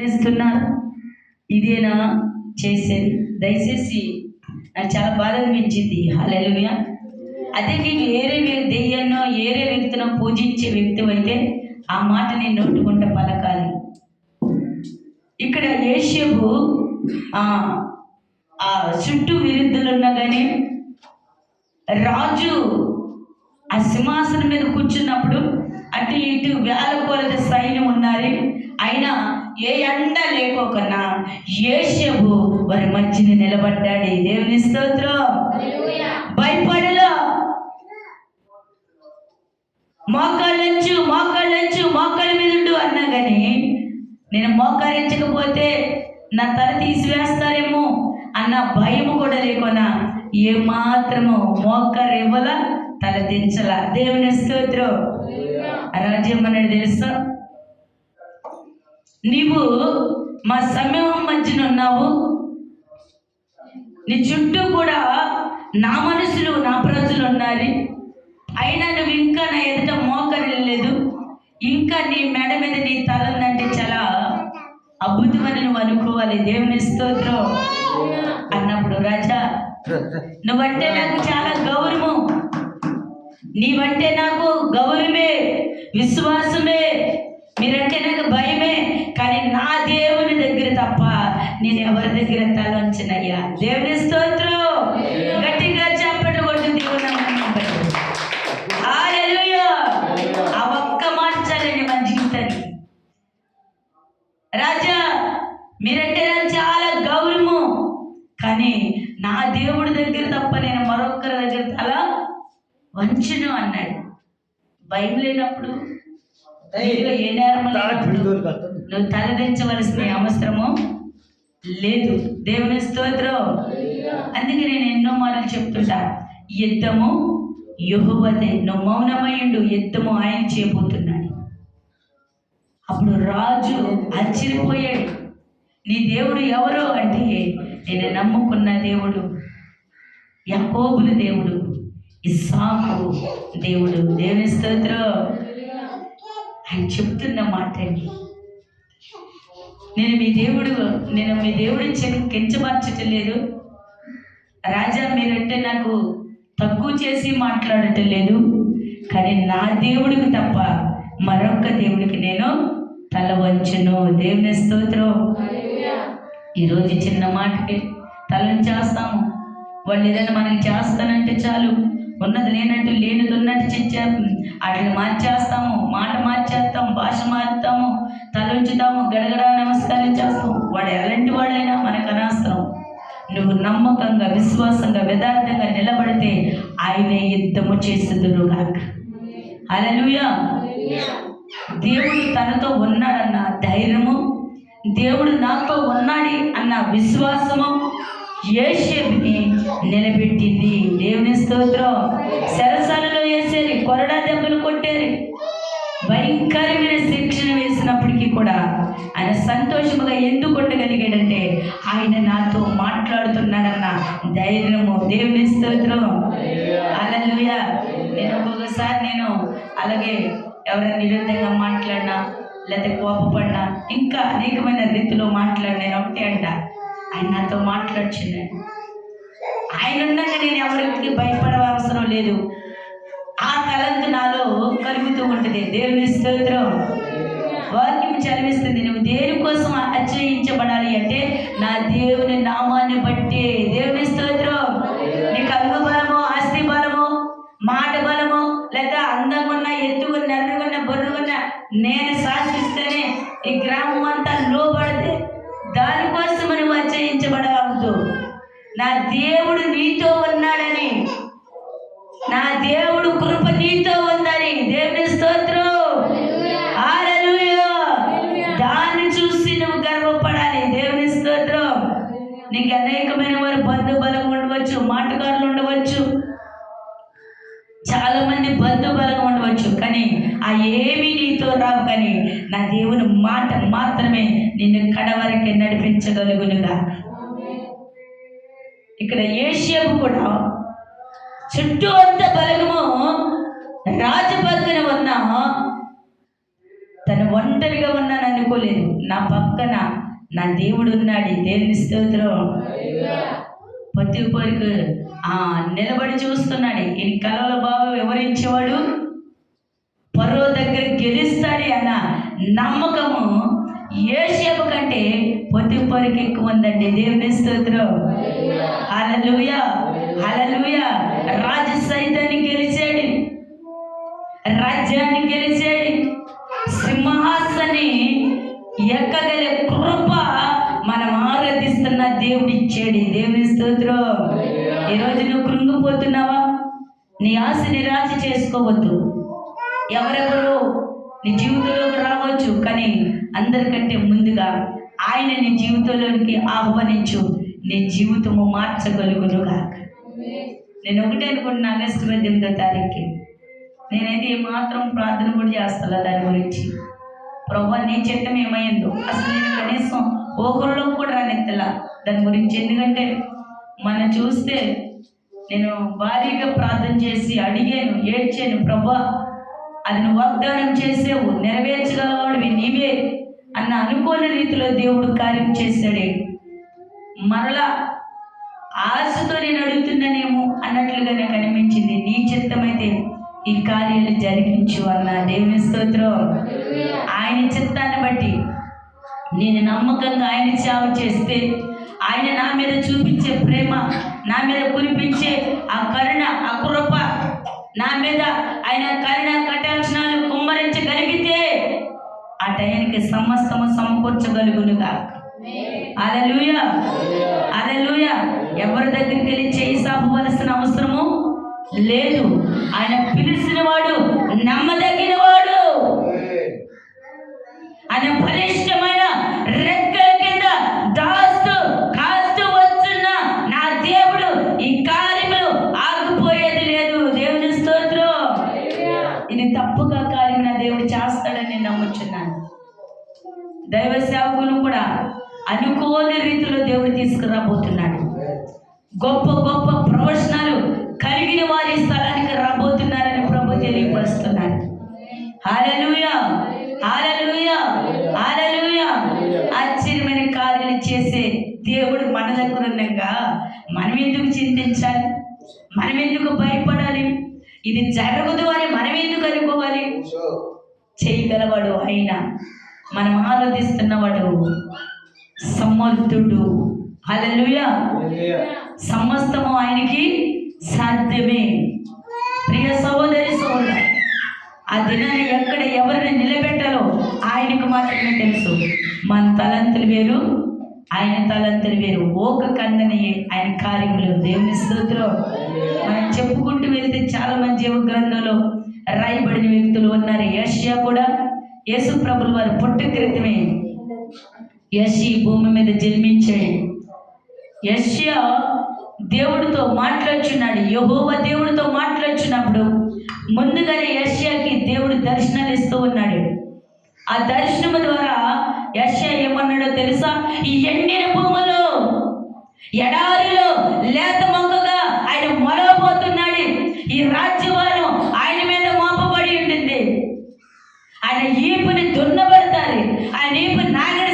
ఇస్తున్నారు. ఇదేనా చేసేది? దయచేసి నాకు చాలా బాధ అనిపించింది. హల్లెలూయా. అదే నీకు దెయ్యాన్నో ఏరే వ్యక్తినో పూజించే వ్యక్తి అయితే ఆ మాట నేను నోటుకుంటే పలకాలి. ఇక్కడ యేషేబు ఆ చుట్టూ విరుద్ధులు ఉన్నా కానీ రాజు ఆ సింహాసనం మీద కూర్చున్నప్పుడు అటు ఇటు వేల కొలది సైన్యం ఉన్నారు. అయినా ఏ ఎండ లేకోకన్నా యేషేబు వారి మధ్యన నిలబడ్డాడు. దేవుని స్తోత్రం. భయపడలో మోకాళ్ళంచు మోకాళ్ళ మీద ఉండు అన్నా కానీ నేను మోకారించకపోతే నా తల తీసివేస్తారేమో అన్న భయం కూడా లేకున్నా ఏమాత్రము మోకరివ్వల తల దించల. దేవుని స్తోత్రం. రాజ్యం అనేది తెలుసా? నీవు మా సమూహం మధ్యన ఉన్నావు, నీ చుట్టూ కూడా నా మనుషులు నా ప్రజలు ఉన్నారు. అయినా నువ్వు ఇంకా నా ఎదుట మోకరిల్లేదు, ఇంకా నీ మెడ మీద నీ తల ఉందంటే చాలా అద్భుతమని నువ్వు అనుకోవాలి. దేవుని స్తోత్రం. అన్నప్పుడు రాజా నువ్వంటే నాకు చాలా గౌరవం, నీవంటే నాకు గౌరవమే, విశ్వాసమే, మీరంటే నాకు భయమే. కానీ నా దేవుని దగ్గర తప్ప నేను ఎవరి దగ్గర తల వంచనయ్యా. దేవుని స్తోత్రం. గట్టిగా చెప్పట కొట్టు దేవుని. హల్లెలూయా. ఆ ఒక్క మాట చాలండి మన జీవితాన్ని. రాజా మీరంటే నాకు చాలా గౌరవము, కానీ నా దేవుడి దగ్గర తప్ప నేను మరొక్కరి దగ్గర తల వంచను అన్నాడు. భయం లేనప్పుడు, ఏ నేరం లేనప్పుడు నువ్వు తలదించవలసిన అవసరము లేదు. దేవుని స్తోత్రం. అందుకే నేను ఎన్నో మాటలు చెప్తుంటా, యుద్ధము యెహోవాదే, నువ్వు మౌనమయ్యుండు, యుద్ధము ఆయన చేయబోతున్నాడు. అప్పుడు రాజు ఆశ్చర్యపోయాడు. నీ దేవుడు ఎవరు అంటే నేను నమ్ముకున్న దేవుడు, యాకోబుల దేవుడు, ఇస్సాకు దేవుడు. దేవుని స్తోత్రం. ఆయన చెప్తున్న మాట అండి, నేను మీ దేవుడిని కించపరచటం లేదు రాజా, మీరంటే నాకు తక్కువ చేసి మాట్లాడటం లేదు, కానీ నా దేవుడికి తప్ప మరొక దేవుడికి నేను తల వంచును. దేవుని స్తోత్రం. ఈరోజు చిన్న మాటకి తలని చేస్తాము. వాళ్ళు ఏదైనా మనకి చేస్తానంటే చాలు, ఉన్నది లేనట్టు లేనిది ఉన్నట్టు వాటిని మార్చేస్తాము, మాట మార్చేస్తాము, భాష మారుతాము, తలంచుతాము, గడగడ నమస్కారం చేస్తాము. వాడు ఎలాంటి వాడైనా మనకు అనవసరం. నువ్వు నమ్మకంగా, విశ్వాసంగా, యథార్థంగా నిలబడితే ఆయనే యుద్ధము చేస్తుదురుగాక. హల్లెలూయా. దేవుడు తనతో ఉన్నాడన్న ధైర్యము, దేవుడు నాతో ఉన్నాడు అన్న విశ్వాసము యేషేబుని నిలబెట్టింది. దేవుని స్తోత్రం. సరసాలలో వేసేది, కొరడా దెబ్బలు కొట్టేది, భయంకరమైన శిక్షణ వేసినప్పటికీ కూడా ఆయన సంతోషముగా ఎందుకు ఉండగలిగాడంటే ఆయన నాతో మాట్లాడుతున్నాడన్న ధైర్యము. దేవుని స్తోత్రం. హల్లెలూయా. నేను ఒక్కొక్కసారి అలాగే ఎవరైనా విరుద్ధంగా మాట్లాడినా లేకపోతే కోపపడినా ఇంకా అనేకమైన రీతిలో మాట్లాడినా నేను ఒకటే అంట, ఆయన నాతో మాట్లాడుచున్నాడు. ఆయన ఉన్నాక నేను ఎవరికి భయపడే అవసరం లేదు. ఆ తలంతు నాలో కలుగుతూ ఉంటుంది. దేవుని స్తోత్రం. వాక్యం చదివిస్తుంది, నువ్వు దేనికోసం ఆశ్రయించబడాలి అంటే నా దేవుని నామాన్ని బట్టి. దేవుని స్తోత్రం. నీకు అంగ బలమో, ఆస్తి బలమో, మాట బలమో, లేదా అందంగా ఉన్న, ఎత్తుకున్న, ఎర్రగున్న, బొర్రుగున్న నేను శాసిస్తేనే ఈ గ్రామం అంతా లోబడితే దానికోసం నువ్వు ఆశ్రయించబడవద్దు. నా దేవుడు నీతో ఉన్నాడని, నా దేవుడు కృప నీతో ఉందని. దేవుని స్తోత్రం. హల్లెలూయా. దాన్ని చూసి నువ్వు గర్వపడాలి. దేవుని స్తోత్రం. నీకు అనేకమైన వారు బంధు బలం ఉండవచ్చు, మాటగారులు ఉండవచ్చు, చాలా మంది బంధు బలం ఉండవచ్చు, కానీ ఆ ఏమీ నీతో రావు. కానీ నా దేవుని మాట మాత్రమే నిన్ను కడవరికి నడిపించగలుగునుగా. ఇక్కడ యేషేబు కూడా చుట్టూ అంత బలము రాజు పక్కన ఉన్న తను ఒంటరిగా ఉన్నాను అనుకోలేదు. నా పక్కన నా దేవుడు ఉన్నాడు. దేవుని స్తోత్రం. పొత్తిపోరికి నిలబడి చూస్తున్నాడు. ఈ కలల బాబు వివరించేవాడు పరో దగ్గర గెలుస్తాడు అన్న నమ్మకము యోసేపు కంటే పొత్తిపోరికి ఎక్కువ ఉందండి. దేవుని స్తోత్రం. హల్లెలూయా, హల్లెలూయా. రాజు సైతాన్ని గెలిచాడు, రాజ్యాన్ని గెలిచాడు, సింహాసనాన్ని ఎక్కగల కృప మనం ఆరాధిస్తున్న దేవుడు ఇచ్చాడు. దేవుని స్తోత్రం. ఈరోజు నువ్వు కృంగిపోతున్నావా? నీ ఆశ నిరాశ చేసుకోవద్దు. ఎవరెవరు నీ జీవితంలోకి రావచ్చు, కానీ అందరికంటే ముందుగా ఆయన నీ జీవితంలోనికి ఆహ్వానించు. నీ జీవితము మార్చగలుగునుగా. నేను ఒకటే అనుకుంటున్నా, ఆగస్టు 18వ తారీఖు నేనైతే ఏమాత్రం ప్రార్థన కూడా చేస్తాను దాని గురించి. ప్రభా నీ చిత్తం ఏమైందో అసలు నేను కనీసం ఓహుల్లో కూడా రానెత్తలా దాని గురించి. ఎందుకంటే మనం చూస్తే నేను భారీగా ప్రార్థన చేసి అడిగాను, ఏడ్చాను. ప్రభా అది నువ్వు వాగ్దానం చేసేవు, నెరవేర్చగలవాడివి నీవే అన్న అనుకోని రీతిలో దేవుడు కార్యం చేశాడే. మరలా ఆశతో నేను అడుగుతున్నానేమో అన్నట్లుగా నాకు అనిపించింది. నీ చిత్తమైతే ఈ కార్యాలు జరిగించు అన్న. దేవుని స్తోత్రం. ఆయన చిత్తాన్ని బట్టి నేను నమ్మకంగా ఆయన సేవ చేస్తే ఆయన నా మీద చూపించే ప్రేమ, నా మీద కురిపించే ఆ కరుణ, ఆ కృప, నా మీద ఆయన కరుణ కటాక్షణాలు కుమ్మరించగలిగితే ఆ టయానికి సమస్తము సమకూర్చగలుగునుగా. హల్లెలూయా, హల్లెలూయా. ఎవరి దగ్గరికి వెళ్ళి చేయి సాపవలసిన అవసరము లేదు. ఆయన పిలిచిన వాడు నమ్మదగిన వాడు. ఆయన బలిష్టమైన రెక్కల కింద దాస్తూ కాస్తూ వస్తున్న నా దేవుడు ఈ కార్యములు ఆగిపోయేది లేదు. దేవుని స్తోత్రం. ఇది తప్పుగా కార్యం నా దేవుడు చేస్తాడని నేను నమ్ముచున్నాను. దైవ సేవకులు కూడా అనుకోని రీతిలో దేవుడు తీసుకురాబోతున్నాడు. గొప్ప గొప్ప ప్రవచనాలు కలిగిన వారి స్థలానికి రాబోతున్నారని ప్రభు తెలియపరుస్తున్నాడు. హల్లెలూయా, హల్లెలూయా, హల్లెలూయా. ఆశ్చర్యమైన కార్యాలు చేసే దేవుడు మన దగ్గర ఉండగా మనం ఎందుకు చింతించాలి? మనం ఎందుకు భయపడాలి? ఇది జరగదు అని మనం ఎందుకు అనుకోవాలి? చేయగలవాడు ఆయన. మనం ఆరాధిస్తున్నవాడు సమర్థుడు. హల్లెలూయా. సమస్తము ఆయనకి సాధ్యమే. ప్రియ సహోదరి సహోదరు, ఆ దినాన్ని ఎక్కడ ఎవరిని నిలబెట్టాలో ఆయనకు మాత్రమే తెలుసు. మన తలంతులు వేరు, ఆయన తలంతులు వేరు. ఓక కందని ఆయన కార్యములు. దేవుని స్తోత్రం. మనం చెప్పుకుంటూ వెళ్తే చాలా మంది జీవ గ్రంథంలో రాయబడిన వ్యక్తులు ఉన్నారు. యెషయా కూడా యేసు ప్రభుల వారు పుట్ట క్రితమే యెషయా భూమి మీద జన్మించాడు. యెషయా దేవుడితో మాట్లాడుచున్నాడు. యెహోవా దేవుడితో మాట్లాడుచున్నప్పుడు ముందుగానే యెషయాకి దేవుడు దర్శనాలు ఇస్తూ ఉన్నాడు. ఆ దర్శనము ద్వారా యెషయా ఏమన్నాడో తెలుసా? ఈ ఎండిన భూములో, ఎడారిలో లేత మొక్కగా ఆయన మొలవబోతున్నాడు. ఈ రాజ్యవారం ఆయన మీద మోపబడి ఉంటుంది. ఆయన ఈపుని దున్నబడతారు, ఆయన ఈపు నాగ